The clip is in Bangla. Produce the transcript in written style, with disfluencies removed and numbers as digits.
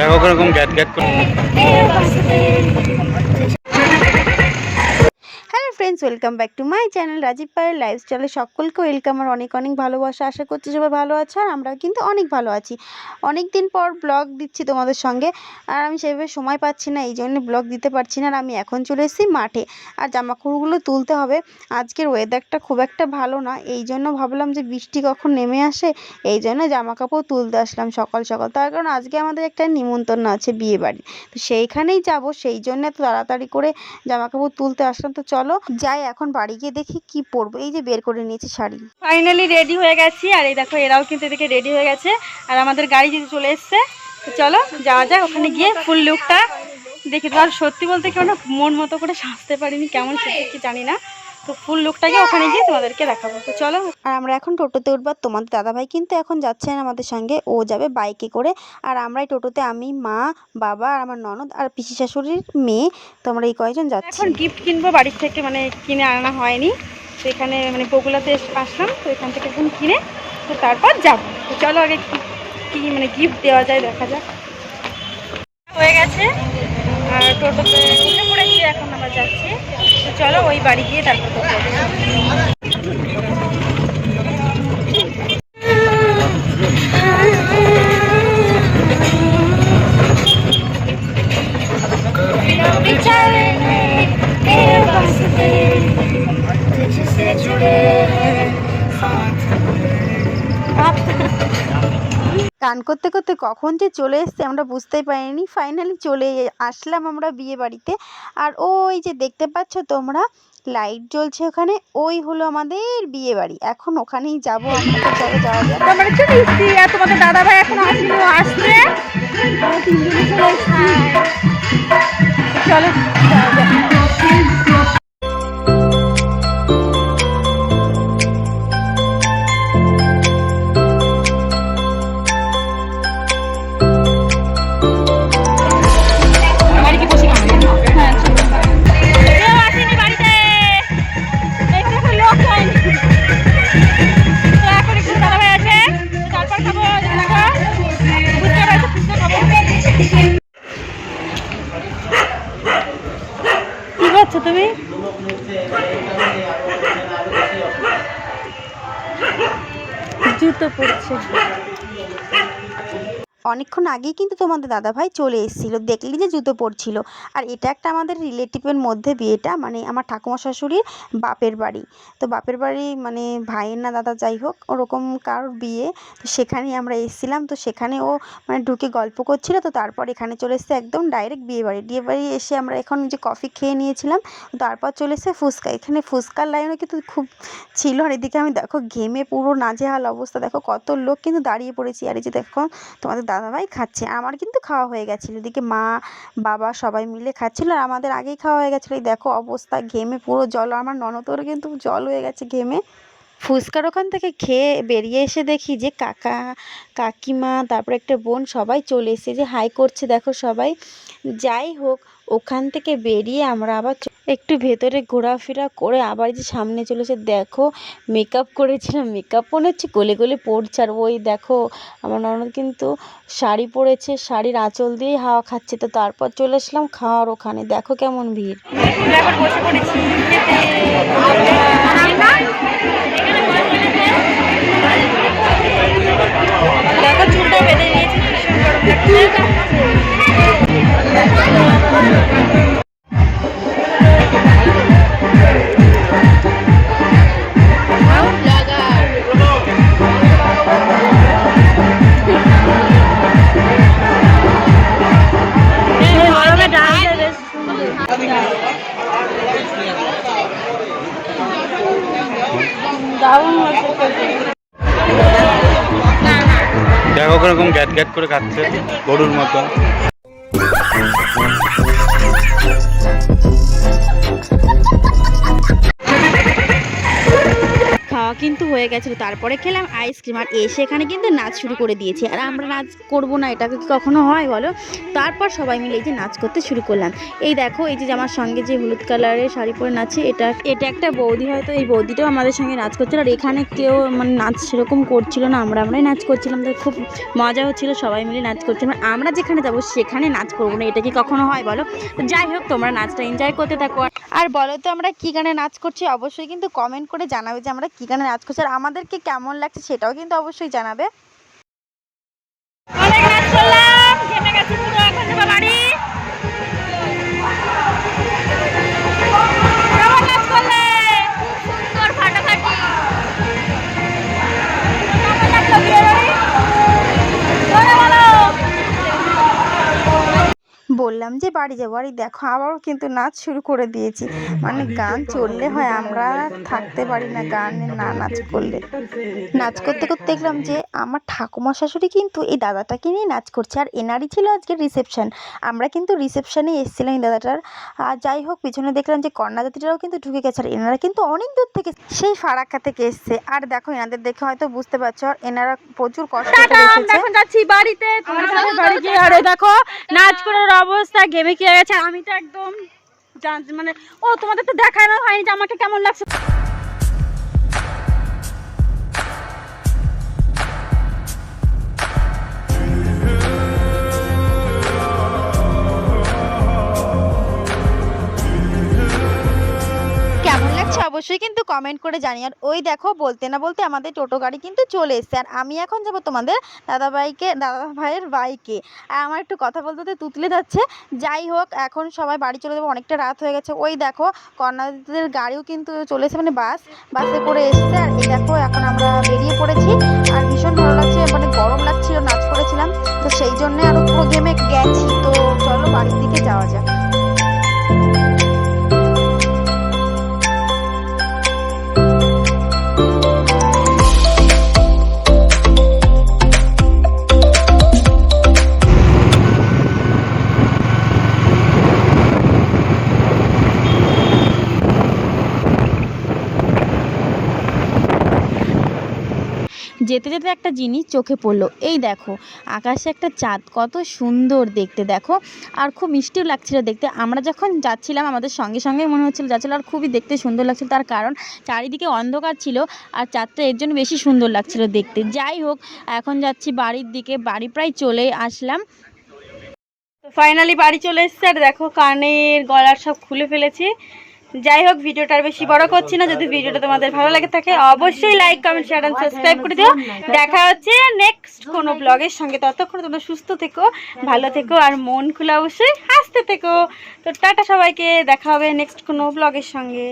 দেখো কিরকম গ্যাট গ্যাট করে। Hello friends, welcome back to my channel Rajib পায়ের লাইফস্টাইলে সকলকে ওয়েলকাম আর অনেক অনেক ভালোবাসা। আশা করছি সবাই ভালো আছে আর আমরাও কিন্তু অনেক ভালো আছি। অনেক দিন পর ব্লগ দিচ্ছি তোমাদের সঙ্গে, আর আমি সেভাবে সময় পাচ্ছি না, এই জন্য ব্লগ দিতে পারছি না। আর আমি এখন চলে এসেছি মাঠে, আর জামাকাপড়গুলো তুলতে হবে। আজকের ওয়েদারটা খুব একটা ভালো না, এই জন্য ভাবলাম যে বৃষ্টি কখন নেমে আসে, এই জন্য জামাকাপড় তুলতে আসলাম সকাল সকাল। তার কারণ আজকে আমাদের একটা নিমন্ত্রণ আছে বিয়ে বাড়ি, তো সেইখানেই যাব, সেই জন্য এত তাড়াতাড়ি করে জামাকাপড় তুলতে আসলাম। তো চলো যাই, এখন বাড়ি গিয়ে দেখি কি পরবো। এই যে বের করে নিয়েছি শাড়ি। ফাইনালি রেডি হয়ে গেছি, আর এই দেখো এরাও কিন্তু এদিকে রেডি হয়ে গেছে, আর আমাদের গাড়ি যদি চলে এসছে। তো চলো যাওয়া যাক, ওখানে গিয়ে ফুল লুকটা দেখি। তো আর সত্যি বলতে কেউ না মন মতো করে সাজতে পারিনি, কেমন সেটা কি জানি না। তো ফুল লুকটাকে ওখানে গিয়ে তোমাদেরকে দেখাবো। তো চলো। আর আমরা এখন টোটোতে উঠবার, তোমাদের দাদাভাই কিন্তু এখন যাচ্ছেন আমাদের সঙ্গে, ও যাবে বাইকে করে। আর আমরাই টোটোতে, আমি, মা, বাবা আর আমার ননদ আর পিসি শাশুড়ির মেয়ে, তো আমরা এই কয়েকজন যাচ্ছি। এখন গিফট কিনবো বাড়ির থেকে, মানে কিনে আনা হয়নি। তো এখানে মানে বগুলাতে আসলাম, তো এখান থেকে এখন কিনে তো তারপর যাবো। তো চলো আগে কি মানে গিফট দেওয়া যায় দেখা যাক। হয়ে গেছে আর টোটোতে উঠে পড়েছি, এখন আমরা যাচ্ছি। তো চলো ওই বাড়ি গিয়ে তারপর কথা হবে। গান করতে করতে কখন যে চলে এসছে আমরা বুঝতেই পারিনি। ফাইনালি চলে আসলাম আমরা বিয়ে বাড়িতে। আর ওই যে দেখতে পাচ্ছ তোমরা, লাইট জ্বলছে ওখানে, ওই হলো আমাদের বিয়ে বাড়ি। এখন ওখানেই যাবো আমরা। তো চলো যাওয়া যাক। আমরা চলে এসেছি, আর তোমাদের দাদা ভাই এখন আসলো, আসছে তিনজনে চলে এসেছি। চলো যাওয়া যাক। কি করছো তুমি? জুতো পড়ছে। অনেকক্ষণ আগেই কিন্তু তোমাদের দাদাভাই চলে এসেছিলো, দেখলি যে জুতো পরছিল। আর এটা একটা আমাদের রিলেটিভের মধ্যে বিয়েটা, মানে আমার ঠাকুমা শাশুড়ির বাপের বাড়ি। তো বাপের বাড়ি মানে ভাইয়ের না দাদা, যাই হোক ওরকম কারোর বিয়ে। তো সেখানেই আমরা এসেছিলাম, তো সেখানে ও মানে ঢুকে গল্প করছিল। তো তারপর এখানে চলে এসেছে একদম ডাইরেক্ট বিয়ে বাড়ি এসে আমরা এখন যে কফি খেয়ে নিয়েছিলাম, তারপর চলে এসেছে ফুচকা। এখানে ফুচকার লাইনও কিন্তু খুব ছিল। আর এদিকে আমি দেখো ঘেমে পুরো নাজেহাল অবস্থা, দেখো কত লোক কিন্তু দাঁড়িয়ে পড়েছি। আর এই যে দেখো তোমাদের দাদাভাই খাচ্ছে, আমার কিন্তু খাওয়া হয়ে গেছিলো। এদিকে মা, বাবা সবাই মিলে খাচ্ছিলো, আর আমাদের আগেই খাওয়া হয়ে গেছিলো। এই দেখো অবস্থা, ঘেমে পুরো জল, আমার ননদের কিন্তু জল হয়ে গেছে ঘেমে। ফুচকার ওখান থেকে খেয়ে বেরিয়ে এসে দেখি যে কাকা, কাকিমা, তারপর একটা বোন সবাই চলে এসেছে, যে হাই করছে দেখো সবাই। যাই হোক, ওখান থেকে বেরিয়ে আমরা আবার একটু ভেতরে ঘোরাফেরা করে আবার যে সামনে চলেছে। দেখো মেকআপ করেছিলাম, মেকআপ মনে হচ্ছে গলে গলে পড়ছে। আর ওই দেখো আমার ননদ কিন্তু শাড়ি পরেছে, শাড়ির আঁচল দিয়েই হাওয়া খাচ্ছে। তো তারপর চলে আসলাম খাওয়ার ওখানে, দেখো কেমন ভিড়। এখন বসে পড়েছি দেখো, চুলটা বেঁধে নিয়েছি, ভীষণ গরম লাগছে। দেখো কিরকম গ্যাট গ্যাট করে খাচ্ছে গরুর মতো। খাওয়া খাওয়া কিন্তু হয়ে গেছিলো, তারপরে খেলাম আইসক্রিম। আর এসে এখানে কিন্তু নাচ শুরু করে দিয়েছে। আর আমরা নাচ করবো না, এটা কি কখনো হয় বলো? তারপর সবাই মিলে এই যে নাচ করতে শুরু করলাম। এই দেখো, এই যে আমার সঙ্গে যে হলুদ কালারের শাড়ি পরে নাচে, এটা একটা বৌদি, হয়তো এই বৌদিটাও আমাদের সঙ্গে নাচ করছিল। আর এখানে কেউ মানে নাচ সেরকম করছিল না, আমরাই নাচ করছিলাম। তো খুব মজা হচ্ছিলো, সবাই মিলে নাচ করছিলাম। আমরা যেখানে যাবো সেখানে নাচ করবো না, এটা কি কখনো হয় বলো? যাই হোক, তোমরা নাচটা এনজয় করতে থাকো। আর বলো তো আমরা কী গানে নাচ করছি, অবশ্যই কিন্তু কমেন্ট করে জানাবে যে আমরা কী গানে নাচ করছি, আর আমাদেরকে কেমন লাগছে সেটাও কিন্তু অবশ্যই জানাবে। অনেক নাচ করলাম, ঘেমে গেছি পুরো, এখন যাবো বাড়ি। কেমন নাচ করলে? সুন্দর, ফাটাফাটি। কেমন লাগলো বিয়ে বাড়ি? বলো, বলো। বললাম যে বাড়ি যাবো, আর দেখো আবারও কিন্তু নাচ শুরু করে দিয়েছি। মানে গান চললে হয়, আমরা থাকতে পারি না গানে না নাচ করলে। নাচ করতে করতে দেখলাম যে আমার ঠাকুমা শাশুড়ি কিন্তু এই দাদাটাকে নিয়ে নাচ করছে, আর এনারই ছিল আজকে রিসেপশন। আমরা কিন্তু রিসেপশনে এসেছিলাম এই দাদাটার। আর যাই হোক, পিছনে দেখলাম যে কন্যাযাত্রীরাও কিন্তু ঢুকে গেছে, আর এনারা কিন্তু অনেক দূর থেকে, সেই ফারাক্কা থেকে এসছে। আর দেখো, এনাদের দেখে হয়তো বুঝতে পারছো এনারা প্রচুর কষ্ট করে এসেছে। এখন যাচ্ছি বাড়িতে, তোমার সাথে বাড়ি গিয়ে। আরে দেখো নাচ করার অবস্থা, ঘেমে কি হয়ে গেছে। আমি তো একদম মানে, ও তোমাদের তো দেখানো হয়নি যে আমাকে কেমন লাগছে। কেমন লাগছে অবশ্যই কিন্তু কমেন্ট করে জানি। আর ওই দেখো, বলতে না বলতে আমাদের টোটো গাড়ি কিন্তু চলে এসছে। আর আমি এখন যাব তোমাদের দাদা ভাইয়ের বাইকে। আর আমার একটু কথা বলতে তুতলে যাচ্ছে। যাই হোক, এখন সবাই বাড়ি চলে যাবো, অনেকটা রাত হয়ে গেছে। ওই দেখো, কন্যাদের গাড়িও কিন্তু চলে এসেছে, মানে বাসে করে এসছে। আর এই দেখো, এখন আমরা বেরিয়ে পড়েছি। আর ভীষণ ভালো লাগছে, মানে গরম লাগছিল, নাচ করেছিলাম তো সেই জন্যে আরও পুরো ঘেমে গেছি। তো চলো বাড়ির দিকে যাওয়া যাক। যেতে যেতে একটা জিনিস চোখে পড়লো। এই দেখো, আকাশে একটা চাঁদ, কত সুন্দর দেখতে দেখো। আর খুব মিষ্টিও লাগছিল দেখতে। আমরা যখন যাচ্ছিলাম আমাদের সঙ্গে সঙ্গে মনে হচ্ছিল যাচ্ছিলো, আর খুবই দেখতে সুন্দর লাগছিল। তার কারণ চারিদিকে অন্ধকার ছিল, আর চাঁদটা এর জন্য বেশি সুন্দর লাগছিল দেখতে। যাই হোক, এখন যাচ্ছি বাড়ির দিকে, বাড়ি প্রায় চলে আসলাম। ফাইনালি বাড়ি চলে এসেছে। আর দেখো, কানের গলার সব খুলে ফেলেছি। যাই হোক, ভিডিওটা আর বেশি বড় করছি না। যদি ভিডিওটা তোমাদের ভালো লাগে থাকে অবশ্যই like, comment, share and subscribe করে দিও। দেখা হচ্ছে নেক্সট কোনো ব্লগের সঙ্গে। ততক্ষণ তোমরা সুস্থ থেকো, ভালো থেকো, আর মন খুলে অবশ্যই হাসতে থেকো। তো টাটা সবাইকে, দেখা হবে নেক্সট কোনো ব্লগের সঙ্গে।